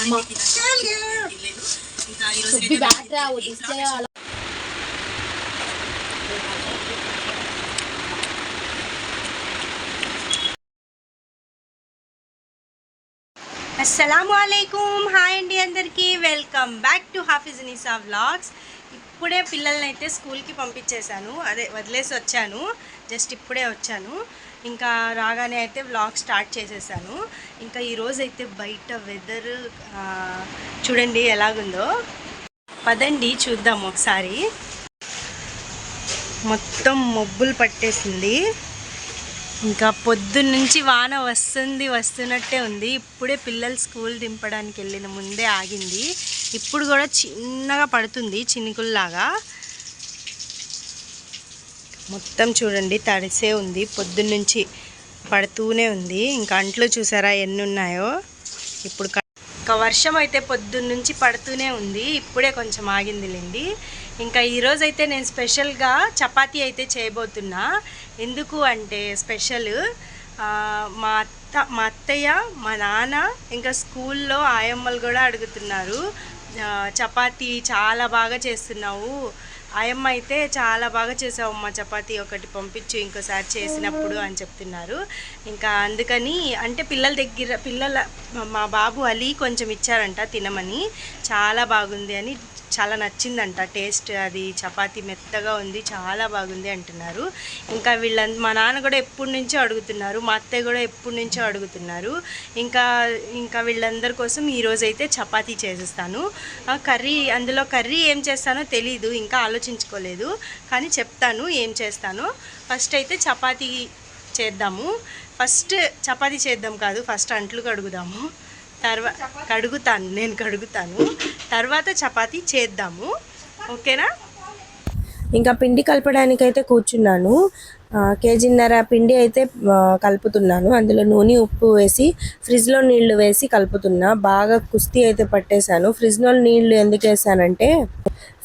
అస్సలాముఅలైకుం. Hi అండి అందరికీ. Welcome back to Hafeezunnisa vlogs. ఇప్పుడే పిల్లల్ని అయితే స్కూల్కి పంపించేశాను, అదే వదిలేసి వచ్చాను. జస్ట్ ఇప్పుడే వచ్చాను. ఇంకా రాగానే అయితే వ్లాగ్ స్టార్ట్ చేసేసాను. ఇంకా ఈరోజు అయితే బయట వెదర్ చూడండి ఎలాగుందో. పదండి చూద్దాం ఒకసారి. మొత్తం మబ్బులు పట్టేసింది. ఇంకా పొద్దున్నుంచి వాన వస్తున్నట్టే ఉంది. ఇప్పుడే పిల్లలు స్కూల్ దింపడానికి వెళ్ళిన ముందే ఆగింది. ఇప్పుడు కూడా చిన్నగా పడుతుంది, చినుకుల్లాగా. మొత్తం చూడండి తడిసే ఉంది, పొద్దున్నుంచి పడుతూనే ఉంది. ఇంకా అంట్లు చూసారా ఎన్ని ఉన్నాయో. ఇప్పుడు ఇంకా వర్షం అయితే పొద్దున్నుంచి పడుతూనే ఉంది, ఇప్పుడే కొంచెం ఆగిందిలేండి. ఇంకా ఈరోజు అయితే నేను స్పెషల్గా చపాతీ అయితే చేయబోతున్నా. ఎందుకు అంటే స్పెషల్ మా అత్తయ్య, మా నాన్న, ఇంకా స్కూల్లో ఆయమ్మలు కూడా అడుగుతున్నారు, చపాతీ చాలా బాగా చేస్తున్నావు, ఆయమ్మ అయితే చాలా బాగా చేసావు అమ్మ, చపాతీ ఒకటి పంపించు ఇంకోసారి చేసినప్పుడు అని చెప్తున్నారు. ఇంకా అందుకని అంటే మా బాబు అలీ కొంచెం ఇచ్చారంట తినమని, చాలా బాగుంది అని, చాలా నచ్చిందంట టేస్ట్, అది చపాతీ మెత్తగా ఉంది, చాలా బాగుంది అంటున్నారు. ఇంకా మా నాన్న కూడా ఎప్పటి నుంచో అడుగుతున్నారు, మా అత్తయ్య కూడా ఎప్పటి నుంచో అడుగుతున్నారు. ఇంకా వీళ్ళందరి కోసం ఈరోజు అయితే చపాతీ చేసేస్తాను. అందులో కర్రీ ఏం చేస్తానో తెలీదు, ఇంకా ఆలోచించుకోలేదు, కానీ చెప్తాను ఏం చేస్తానో. ఫస్ట్ అయితే చపాతీ చేద్దాము. చపాతీ చేద్దాం కాదు, ఫస్ట్ అంట్లు కడుగుదాము. నేను కడుగుతాను, తర్వాత చపాతీ చేద్దాము. ఓకేనా? ఇంకా పిండి కలపడానికైతే కూర్చున్నాను. కేజీన్నర పిండి అయితే కలుపుతున్నాను. అందులో నూనె, ఉప్పు వేసి ఫ్రిడ్జ్లో నీళ్లు వేసి కలుపుతున్నా. బాగా కుస్తీ అయితే పట్టేశాను. ఫ్రిడ్జ్లో నీళ్లు ఎందుకు వేసానంటే,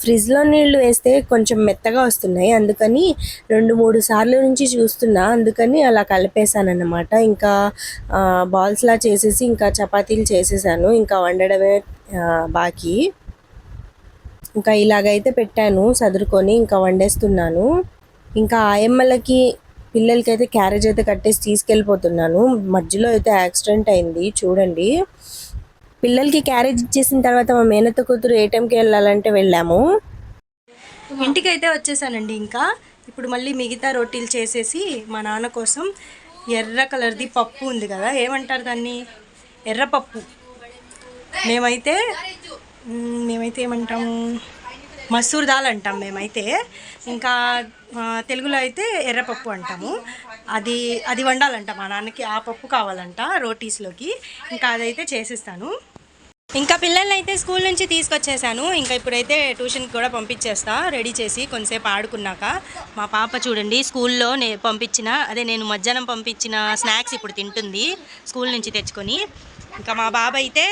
ఫ్రిడ్జ్లో నీళ్లు వేస్తే కొంచెం మెత్తగా వస్తున్నాయి, అందుకని 2-3 సార్లు నుంచి చూస్తున్నా, అందుకని అలా కలిపేశాను అన్నమాట. ఇంకా బాల్స్లా చేసేసి ఇంకా చపాతీలు చేసేసాను. ఇంకా వండడమే బాకీ. ఇంకా ఇలాగైతే పెట్టాను సదురుకొని, ఇంకా వండేస్తున్నాను. ఇంకా ఆయమ్మలకి పిల్లలకి అయితే క్యారేజ్ అయితే కట్టేసి తీసుకెళ్ళిపోతున్నాను. మధ్యలో అయితే యాక్సిడెంట్ అయింది చూడండి. పిల్లలకి క్యారేజ్ ఇచ్చేసిన తర్వాత మా మేనత్త కూతురు ఏ టైంకి వెళ్ళాలంటే వెళ్ళాము. ఇంటికి అయితే వచ్చేసానండి. ఇంకా ఇప్పుడు మళ్ళీ మిగతా రొట్టెలు చేసేసి మా నాన్న కోసం ఎర్ర కలర్ది పప్పు ఉంది కదా, ఏమంటారు దాన్ని, ఎర్రపప్పు. మేమైతే ఏమంటాము, మసూర్ దాల్ అంటాం మేమైతే. ఇంకా తెలుగులో అయితే ఎర్రపప్పు అంటాము. అది వండాలంట మా నాన్నకి, ఆ పప్పు కావాలంట రోటీస్లోకి. ఇంకా అదైతే చేసేస్తాను. ఇంకా పిల్లల్ని అయితే స్కూల్ నుంచి తీసుకొచ్చేసాను. ఇంకా ఇప్పుడైతే ట్యూషన్కి కూడా పంపించేస్తా రెడీ చేసి. కొంతసేపు ఆడుకున్నాక మా పాప చూడండి స్కూల్లో నేను మధ్యాహ్నం పంపించిన స్నాక్స్ ఇప్పుడు తింటుంది స్కూల్ నుంచి తెచ్చుకొని. ఇంకా మా బాబు అయితే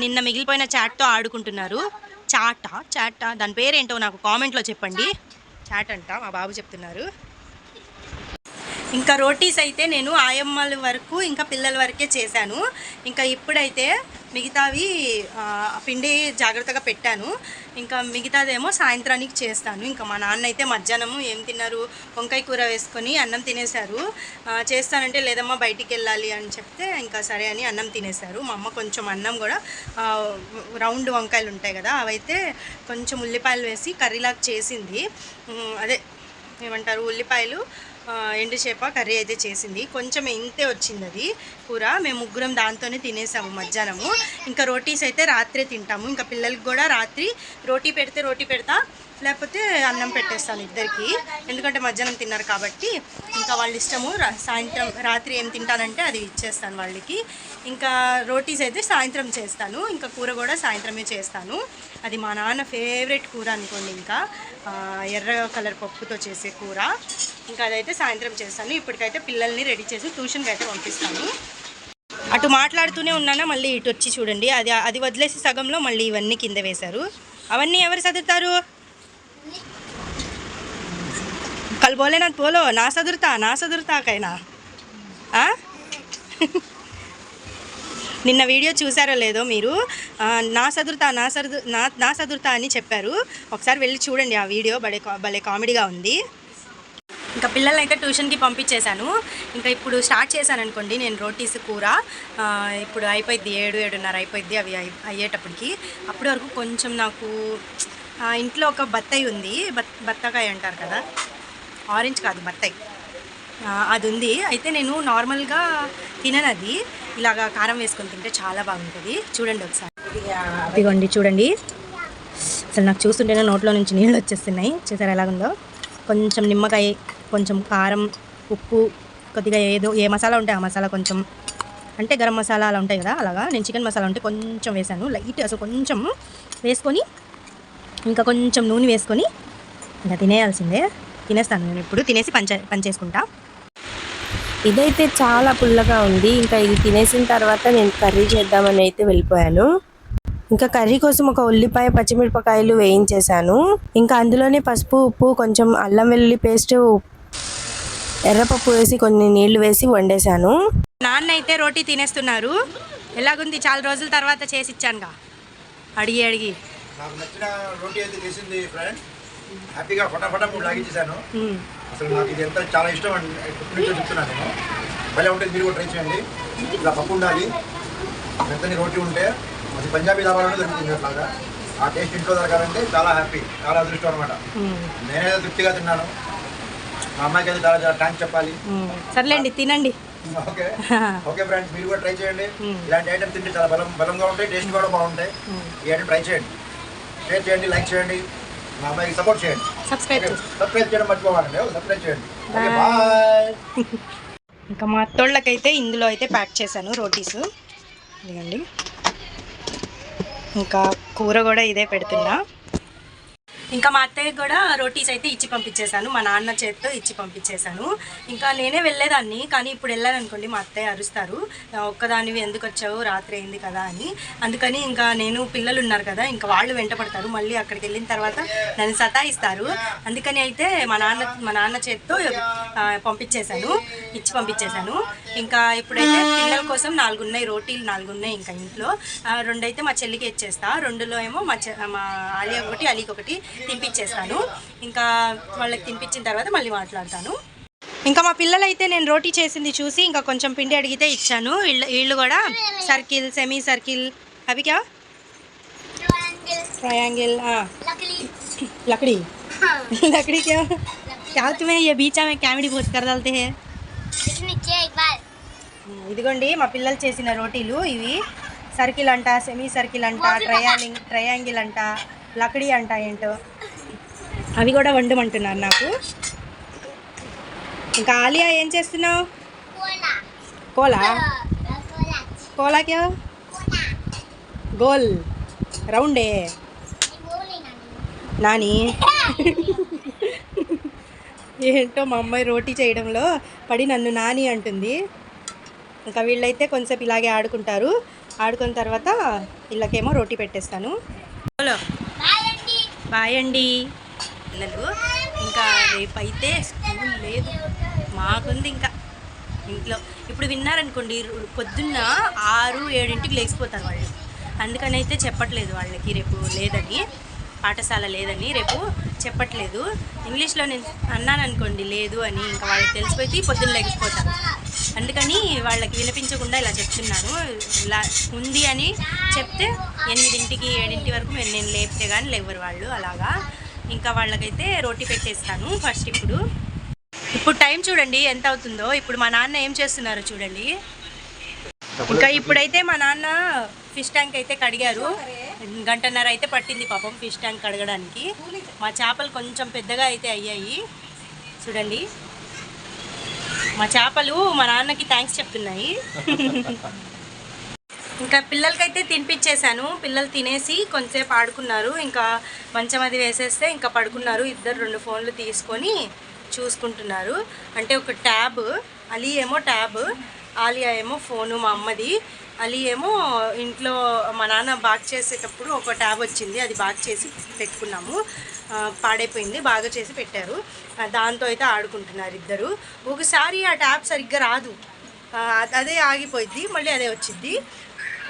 నిన్న మిగిలిపోయిన చాట్తో ఆడుకుంటున్నారు. చాటా దాని పేరేంటో నాకు కామెంట్లో చెప్పండి. చాట్ అంట మా బాబు చెప్తున్నారు. ఇంకా రోటీస్ అయితే నేను ఆయమ్మల వరకు ఇంకా పిల్లల వరకే చేశాను. ఇంకా ఇప్పుడైతే మిగతావి పిండి జాగ్రత్తగా పెట్టాను. ఇంకా మిగతాదేమో సాయంత్రానికి చేస్తాను. ఇంకా మా నాన్న అయితే మధ్యాహ్నము ఏం తిన్నారు, వంకాయ కూర వేసుకొని అన్నం తినేశారు. చేస్తానంటే లేదమ్మా బయటికి వెళ్ళాలి అని చెప్తే ఇంకా సరే అని అన్నం తినేశారు. మా అమ్మ కొంచెం అన్నం కూడా రౌండ్ వంకాయలు ఉంటాయి కదా, అవైతే కొంచెం ఉల్లిపాయలు వేసి కర్రీలాగా చేసింది. అదే ఏమంటారు, ఉల్లిపాయలు ఎండుచేప కర్రీ అయితే చేసింది. కొంచెం ఇంతే వచ్చింది అది కూర. మేము ముగ్గురం దాంతోనే తినేసాము మధ్యాహ్నము. ఇంకా రోటీస్ అయితే రాత్రే తింటాము. ఇంకా పిల్లలకి కూడా రాత్రి రోటీ పెడతా, లేకపోతే అన్నం పెట్టేస్తాను ఇద్దరికి, ఎందుకంటే మధ్యాహ్నం తిన్నారు కాబట్టి. ఇంకా వాళ్ళ ఇష్టము. రాత్రి ఏం తింటానంటే అది ఇచ్చేస్తాను వాళ్ళకి. ఇంకా రోటీస్ అయితే సాయంత్రం చేస్తాను. ఇంకా కూర కూడా సాయంత్రమే చేస్తాను. అది మా నాన్న ఫేవరెట్ కూర అనుకోండి. ఇంకా ఎర్ర కలర్ పప్పుతో చేసే కూర. ఇంకా అదైతే సాయంత్రం చేస్తాను. ఇప్పటికైతే పిల్లల్ని రెడీ చేసి ట్యూషన్కి అయితే పంపిస్తాను. అటు మాట్లాడుతూనే ఉన్నానా, మళ్ళీ ఇటు వచ్చి చూడండి, అది వదిలేసి సగంలో మళ్ళీ ఇవన్నీ కింద వేశారు. అవన్నీ ఎవరు చదువుతారు? कल बोले ना बोलो ना सदुरता कहना నిన్న వీడియో చూసారో లేదో మీరు, నా సదురుతా అని చెప్పారు. ఒకసారి వెళ్ళి చూడండి ఆ వీడియో, భలే కామెడీగా ఉంది. ఇంకా పిల్లల్ని అయితే ట్యూషన్కి పంపించేశాను. ఇంకా ఇప్పుడు స్టార్ట్ చేశాను అనుకోండి నేను రోటీస్ కూర. ఇప్పుడు అయిపోయింది 7-7:30 అయిపోయింది అవి అయ్యేటప్పటికి. అప్పటి వరకు కొంచెం నాకు ఇంట్లో ఒక బత్తాయి ఉంది, బత్తాకాయ అంటారు కదా, ఆరెంజ్ కాదు బత్తాయి, అది ఉంది. అయితే నేను నార్మల్గా తినను, అది ఇలాగా కారం వేసుకొని తింటే చాలా బాగుంటుంది. చూడండి ఒకసారి, ఇదిగోండి చూడండి. అసలు నాకు చూస్తుంటేనే నోట్లో నుంచి నీళ్ళు వచ్చేస్తున్నాయి. చూసారు ఎలాగుందో. కొంచెం నిమ్మకాయ, కొంచెం కారం, ఉప్పు, కొద్దిగా ఏ మసాలా ఉంటే ఆ మసాలా, కొంచెం అంటే గరం మసాలా అలా ఉంటాయి కదా, అలాగా నేను చికెన్ మసాలా ఉంటే కొంచెం వేసాను, లైట్ అసలు కొంచెం వేసుకొని, ఇంకా కొంచెం నూనె వేసుకొని ఇంకా తినేయాల్సిందే. తినేస్తాను నేను ఇప్పుడు, తినేసి పని చేసుకుంటా. ఇదైతే చాలా పుల్లగా ఉంది. ఇంకా ఇది తినేసిన తర్వాత నేను కర్రీ చేద్దామని అయితే వెళ్ళిపోయాను. ఇంకా కర్రీ కోసం ఒక ఉల్లిపాయ, పచ్చిమిరపకాయలు వేయించేశాను. ఇంకా అందులోనే పసుపు, ఉప్పు, కొంచెం అల్లం వెల్లుల్లి పేస్ట్, ఎర్రపప్పు వేసి కొన్ని నీళ్లు వేసి వండేశాను. నాన్న అయితే రోటీ తినేస్తున్నారు. ఎలాగుంది? చాలా రోజుల తర్వాత చేసి ఇచ్చానుగా, అడిగి నాకు నచ్చిన రోటీ అయితే చేసింది ఫ్రెండ్. హ్యాపీగా ఫటాఫటా మూడు లాగించేసాను. అసలు నాకు ఇది ఎంత చాలా ఇష్టం అండి, ఎప్పటి నుంచో చెప్తున్నాను నేను. భలే ఉంటుంది, మీరు కూడా ట్రై చేయండి. ఇలా పప్పు ఉండాలి, మెత్తని రోటీ ఉంటే అది పంజాబీ ధాబాలోనే దొరుకుతుంది. అట్లాగా ఆ టేస్ట్ ఇంట్లో దొరకాలంటే చాలా హ్యాపీ, చాలా అదృష్టం అనమాట. నేనైతే తృప్తిగా తిన్నాను. మా అమ్మాయికి అయితే చాలా థ్యాంక్స్ చెప్పాలి. సర్లేండి, తినండి. ఓకే ఓకే ఫ్రెండ్స్, మీరు కూడా ట్రై చేయండి. ఇలాంటి ఐటమ్ తింటే చాలా బలంగా ఉంటాయి, టేస్ట్ కూడా బాగుంటాయి. ఈ ఐటమ్ ట్రై చేయండి, షేర్ చేయండి, లైక్ చేయండి, మా అమ్మాయికి సపోర్ట్ చేయండి, సబ్స్క్రైబ్ చేయడం మర్చిపోవాలండి. సబ్స్క్రైబ్ చేయండి. బాయ్. ఇంకా మా అత్తోళ్ళకైతే ఇందులో అయితే ప్యాక్ చేశాను రోటీస్, ఇదిగండి. ఇంకా కూర కూడా ఇదే పెడుతున్నా. ఇంకా మా అత్తయ్యకి కూడా రోటీస్ అయితే ఇచ్చి పంపించేశాను, మా నాన్న చేతితో ఇచ్చి పంపించేశాను. ఇంకా నేనే వెళ్ళేదాన్ని, కానీ ఇప్పుడు వెళ్ళాను అనుకోండి మా అత్తయ్య అరుస్తారు, ఒక్కదానివి ఎందుకు వచ్చావు, రాత్రి అయింది కదా అని. అందుకని ఇంకా నేను, పిల్లలు ఉన్నారు కదా, ఇంకా వాళ్ళు వెంట పడతారు, మళ్ళీ అక్కడికి వెళ్ళిన తర్వాత నన్ను సతాయిస్తారు. అందుకని అయితే మా నాన్న చేతితో ఇచ్చి పంపించేశాను. ఇంకా ఇప్పుడైతే పిల్లల కోసం 4 ఉన్నాయి, రోటీలు 4 ఉన్నాయి. ఇంకా ఇంట్లో 2 అయితే మా చెల్లికి ఇచ్చేస్తా, 2లో ఏమో మా ఆలియా ఒకటి, అలీకి ఒకటి తినిపించేస్తాను. ఇంకా వాళ్ళకి తినిపించిన తర్వాత మళ్ళీ మాట్లాడతాను. ఇంకా మా పిల్లలు అయితే నేను రోటీ చేసింది చూసి ఇంకా కొంచెం పిండి అడిగితే ఇచ్చాను. వీళ్ళు కూడా సర్కిల్, సెమీ సర్కిల్, అవి క్యా ट्रायंगल, लकड़ी लकड़ी क्या तुम्हें ये बीचा में कैमड़ी बहुत कर डालते हैं. ఇదిగోండి మా పిల్లలు చేసిన రోటీలు. ఇవి సర్కిల్ అంట, సెమీ సర్కిల్ అంట, ట్రయాంగిల్ అంట, లకడీ అంట, ఏంటో అవి కూడా వండమంటున్నారు నాకు. ఇంకా ఆలియా ఏం చేస్తున్నావు? కోలా క్యా గోల్ రౌండే నాని. ఏంటో మా అమ్మాయి రోటీ చేయడంలో పడి నన్ను నాని అంటుంది. ఇంకా వీళ్ళైతే కొంచెంసేపు ఇలాగే ఆడుకుంటారు. ఆడుకున్న తర్వాత వీళ్ళకేమో రోటీ పెట్టేస్తాను. హలో బాయ్ అండి పిల్లలు. ఇంకా రేపైతే స్కూల్ లేదు, మాకుంది ఇంకా ఇంట్లో. ఇప్పుడు విన్నారనుకోండి, పొద్దున్న 6-7 లేచిపోతారు వాళ్ళు. అందుకని అయితే చెప్పట్లేదు వాళ్ళకి రేపు లేదని, పాఠశాల లేదని రేపు చెప్పట్లేదు. ఇంగ్లీష్లో నేను అన్నాను అనుకోండి లేదు అని, ఇంకా వాళ్ళకి తెలిసిపోయి పొద్దున్న లేచిపోతారు. అందుకని వాళ్ళకి వినిపించకుండా ఇలా చెప్తున్నాను. ఇలా ఉంది అని చెప్తే 8-7 వరకు నేను లేపితే కానీ లేవరు వాళ్ళు. అలాగా ఇంకా వాళ్ళకైతే రోటీ పెట్టేస్తాను ఫస్ట్. ఇప్పుడు టైం చూడండి ఎంత అవుతుందో. ఇప్పుడు మా నాన్న ఏం చేస్తున్నారో చూడండి. ఇంకా ఇప్పుడైతే మా నాన్న ఫిష్ ట్యాంక్ అయితే కడిగారు. 1.5 గంట అయితే పట్టింది పాపం ఫిష్ ట్యాంక్ కడగడానికి. మా చేపలు కొంచెం పెద్దగా అయితే అయ్యాయి చూడండి. మా చేపలు మా నాన్నకి థ్యాంక్స్ చెప్తున్నాయి. ఇంకా పిల్లలకైతే తినిపించేశాను. పిల్లలు తినేసి కొంచెంసేపు ఆడుకున్నారు. ఇంకా మంచం అది వేసేస్తే ఇంకా పడుకున్నారు. ఇద్దరు 2 ఫోన్లు తీసుకొని చూసుకుంటున్నారు. అంటే ఒక ట్యాబ్, అలీ ఏమో ట్యాబ్, ఆలియా ఏమో ఫోను మా అమ్మది. అలీ ఏమో ఇంట్లో మా నాన్న బాగా చేసేటప్పుడు ఒక ట్యాబ్ వచ్చింది, అది బాగా చేసి పెట్టుకున్నాము. పాడైపోయింది, బాగా చేసి పెట్టారు. దాంతో అయితే ఆడుకుంటున్నారు ఇద్దరు. ఒకసారి ఆ ట్యాబ్ సరిగ్గా రాదు, అదే ఆగిపోయింది, మళ్ళీ అదే వచ్చింది.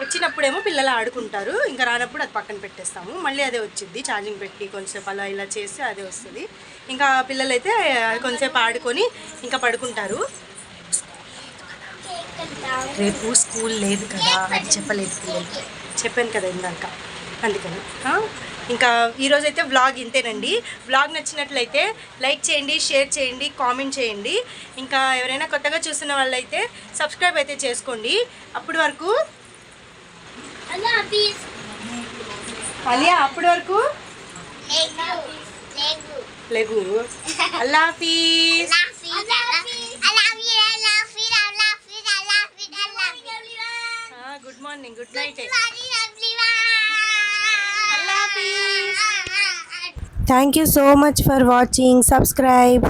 వచ్చినప్పుడేమో పిల్లలు ఆడుకుంటారు, ఇంకా రానప్పుడు అది పక్కన పెట్టేస్తాము. మళ్ళీ అదే వచ్చింది, ఛార్జింగ్ పెట్టి కొంచెంసేపు అలా ఇలా చేస్తే అదే వస్తుంది. ఇంకా పిల్లలు అయితే కొంచెంసేపు ఆడుకొని ఇంకా పడుకుంటారు. రేపు స్కూల్ లేదు కదా అని చెప్పలేదు పిల్లలకి, చెప్పాను కదా ఇందాక, అందుకని ఇంకా ఈరోజైతే వ్లాగ్ ఇంతేనండి. వ్లాగ్ నచ్చినట్లయితే లైక్ చేయండి, షేర్ చేయండి, కామెంట్ చేయండి. ఇంకా ఎవరైనా కొత్తగా చూస్తున్న వాళ్ళైతే సబ్స్క్రైబ్ అయితే చేసుకోండి. అప్పటి వరకు అలియా, అప్పటి వరకు లెగు. అల్లా హాఫీజ్. Good morning, good night. Thank you so much for watching. Subscribe.